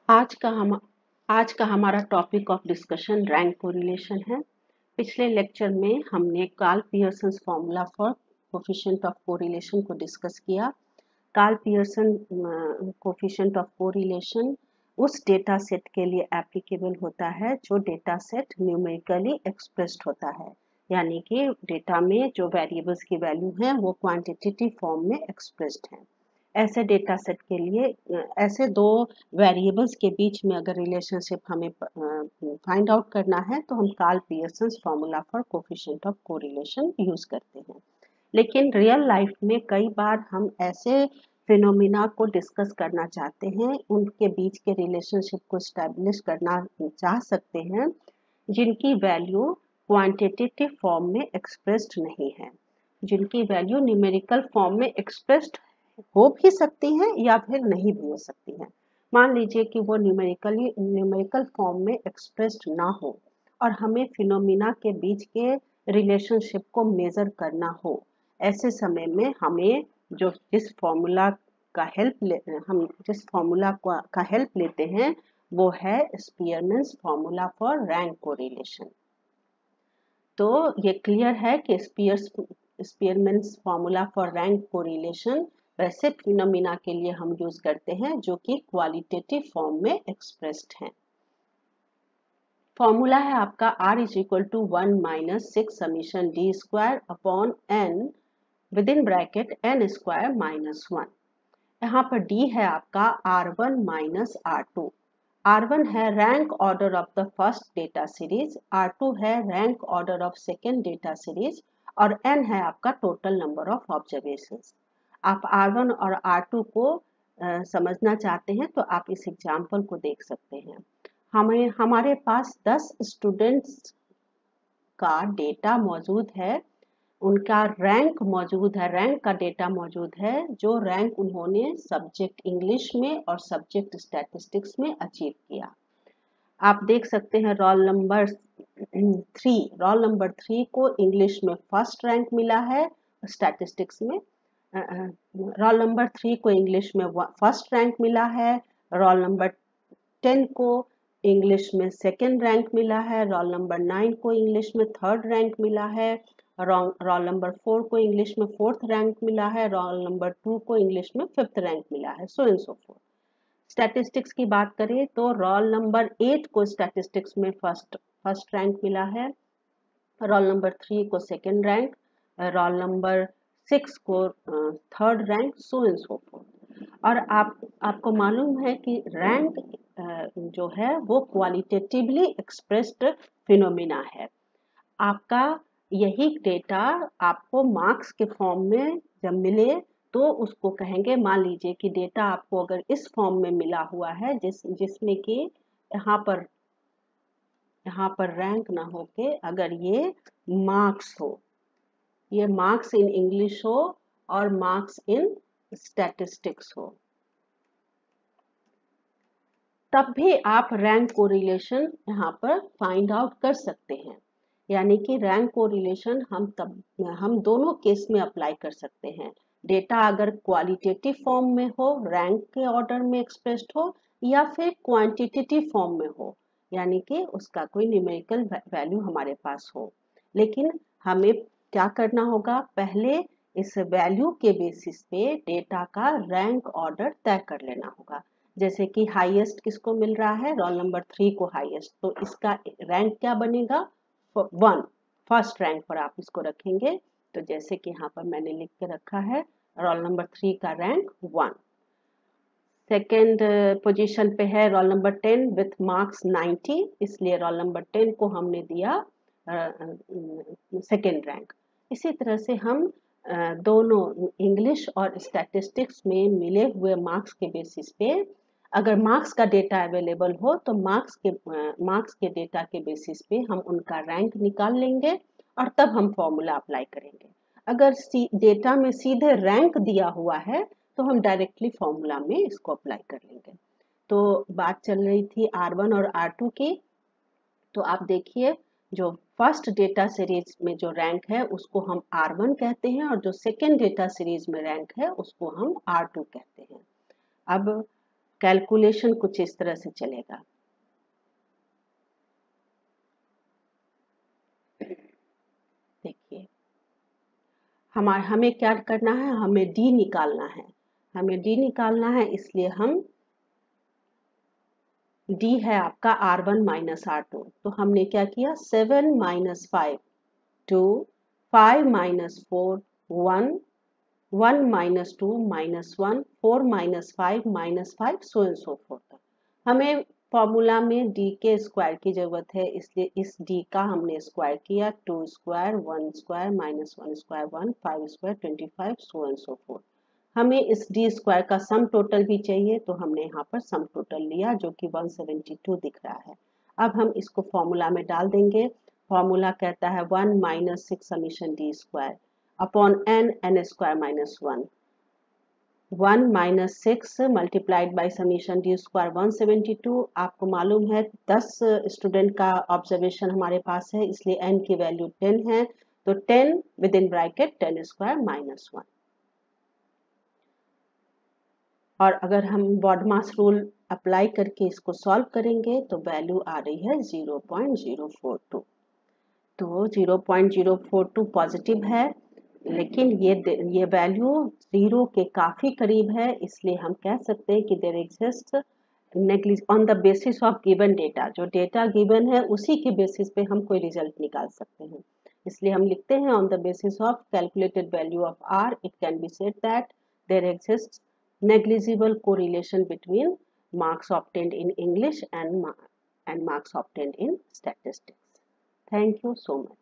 आज का हमारा topic of discussion rank correlation है। पिछले लेक्चर में हमने Karl Pearson formula for coefficient of correlation को डिस्कस किया। Karl Pearson coefficient of correlation उस डेटा सेट के लिए एप्लीकेबल होता है जो डेटा सेट न्यूमेरिकली एक्सप्रेस्ड होता है, यानी कि डेटा में जो वेरिएबल्स की वैल्यू है वो क्वांटिटेटिव फॉर्म में एक्सप्रेस्ड है। ऐसे डेटा सेट के लिए ऐसे दो वेरिएबल्स के बीच में अगर रिलेशनशिप हमें फाइंड आउट करना है तो हम Karl Pearson formula for coefficient of correlation use करते हैं। लेकिन रियल लाइफ में कई बार हम ऐसे फिनोमिना को डिस्कस करना चाहते हैं, उनके बीच के रिलेशनशिप को स्टैब्लिश करना चाह सकते हैं जिनकी वैल्यू क्वांटिटेटिव फॉर्म में एक्सप्रेस्ड नहीं है, जिनकी वैल्यू न्यूमेरिकल फॉर्म में एक्सप्रेस्ड हो भी सकती हैं या फिर नहीं भी हो सकती हैं। मान लीजिए कि वो न्यूमेरिकल फॉर्म में एक्सप्रेस्ड ना हो और हमें फिनोमिना के बीच के रिलेशनशिप को मेजर करना हो। ऐसे समय में हमें जिस फॉर्मूला का हेल्प लेते हैं वो है Spearman's formula for rank correlation. तो ये क्लियर है कि Spearman's formula for rank correlation वैसे फिनोमिना के लिए हम यूज करते हैं जो कि क्वालिटेटिव फॉर्म में एक्सप्रेस्ड हैं। फॉर्मूला है आपका R is equal to 1 minus 6 summation D square upon n with in bracket n square minus 1। यहाँ पर D है आपका R1 माइनस R2। R1 है rank order of the first data series, R2 है rank order of second data series और n है आपका total number of observations. आप R1 और R2 को समझना चाहते हैं तो आप इस एग्जाम्पल को देख सकते हैं। हमारे पास 10 स्टूडेंट्स का डेटा मौजूद है, उनका रैंक मौजूद है, रैंक का डेटा मौजूद है जो रैंक उन्होंने सब्जेक्ट इंग्लिश में और सब्जेक्ट स्टैटिस्टिक्स में अचीव किया। आप देख सकते हैं रोल नंबर 3 को इंग्लिश में फर्स्ट रैंक मिला है, स्टैटिस्टिक्स में रोल नंबर 3 को इंग्लिश में फर्स्ट रैंक मिला है, रोल नंबर 10 को इंग्लिश में सेकेंड रैंक मिला है, रोल नंबर 9 को इंग्लिश में थर्ड रैंक मिला है, रोल नंबर 4 को इंग्लिश में फोर्थ रैंक मिला है, रोल नंबर 2 को इंग्लिश में फिफ्थ रैंक मिला है, so and so fourth. Statistics की बात करें तो रोल नंबर 8 को स्टैटिस्टिक्स में फर्स्ट रैंक मिला है, रोल नंबर 3 को सेकेंड रैंक, रोल नंबर 6 को third rank, so and so fourth. और आपको मालूम है कि रैंक जो है वो क्वालिटेटिवली एक्सप्रेस्ड फिनोमिना है। आपका यही डेटा आपको मार्क्स के फॉर्म में जब मिले तो उसको कहेंगे, मान लीजिए कि डेटा आपको अगर इस फॉर्म में मिला हुआ है जिसमें कि यहाँ पर रैंक ना होके अगर ये मार्क्स हो, ये मार्क्स इन इंग्लिश हो और मार्क्स इन स्टैटिस्टिक्स हो, तब भी आप रैंक कोरिलेशन यहाँ पर फाइंड आउट कर सकते हैं। यानी कि रैंक कोरिलेशन हम दोनों केस में अप्लाई कर सकते हैं। डेटा अगर क्वालिटेटिव फॉर्म में हो, रैंक के ऑर्डर में एक्सप्रेस्ड हो, या फिर क्वांटिटेटिव फॉर्म में हो, यानी कि उसका कोई न्यूमेरिकल वैल्यू हमारे पास हो। लेकिन हमें क्या करना होगा, पहले इस वैल्यू के बेसिस पे डेटा का रैंक ऑर्डर तय कर लेना होगा। जैसे कि हाईएस्ट किसको मिल रहा है, रोल नंबर 3 को हाईएस्ट, तो इसका रैंक क्या बनेगा, 1, फर्स्ट रैंक पर आप इसको रखेंगे। तो जैसे कि यहाँ पर मैंने लिख के रखा है रोल नंबर 3 का रैंक 1। सेकेंड पोजीशन पे है रोल नंबर 10 विथ मार्क्स 90, इसलिए रोल नंबर 10 को हमने दिया सेकेंड रैंक। इसी तरह से हम दोनों इंग्लिश और स्टैटिस्टिक्स में मिले हुए मार्क्स के बेसिस पे, अगर मार्क्स का डेटा अवेलेबल हो तो मार्क्स के डेटा के बेसिस पे हम उनका रैंक निकाल लेंगे और तब हम फॉर्मूला अप्लाई करेंगे। अगर डेटा में सीधे रैंक दिया हुआ है तो हम डायरेक्टली फॉर्मूला में इसको अप्लाई कर लेंगे। तो बात चल रही थी R1 और R2 की, तो आप देखिए जो फर्स्ट डेटा सीरीज में जो रैंक है उसको हम R1 कहते हैं और जो सेकेंड डेटा सीरीज में रैंक है उसको हम R2 कहते हैं। अब कैलकुलेशन कुछ इस तरह से चलेगा। देखिए हमें क्या करना है, हमें डी निकालना है, इसलिए हम डी है आपका R1 माइनस R2, तो हमने क्या किया 7 minus 5 2 5 minus 4 1 1 minus 2 minus 1 4 minus 5 minus 5 so and so fourth. हमें फॉर्मूला में डी के स्क्वायर की जरूरत है, इसलिए इस डी का हमने स्क्वायर किया 2 square 1 square minus 1 square 1 5 square 25 so and so fourth. हमें इस डी स्क्वायर का सम टोटल भी चाहिए, तो हमने यहाँ पर सम टोटल लिया जो कि 172 दिख रहा है। अब हम इसको फॉर्मूला में डाल देंगे। फॉर्मूला कहता है 1 minus 6 summation D square upon N square minus 1 1 minus 6 multiplied by summation D square 172। आपको मालूम है 10 स्टूडेंट का ऑब्जर्वेशन हमारे पास है, इसलिए n की वैल्यू 10 है, तो 10 with in bracket 10 square minus 1। और अगर हम बॉडमास रूल अप्लाई करके इसको सॉल्व करेंगे तो वैल्यू आ रही है 0.042। तो 0.042 पॉजिटिव है, लेकिन ये वैल्यू 0 के काफी करीब है, इसलिए हम कह सकते हैं कि there exist on the basis of given data. जो डेटा गिवन है उसी के बेसिस पे हम कोई रिजल्ट निकाल सकते हैं, इसलिए हम लिखते हैं on the basis of calculated value of R it can be said that there exist negligible correlation between marks obtained in English and marks obtained in statistics. Thank you so much.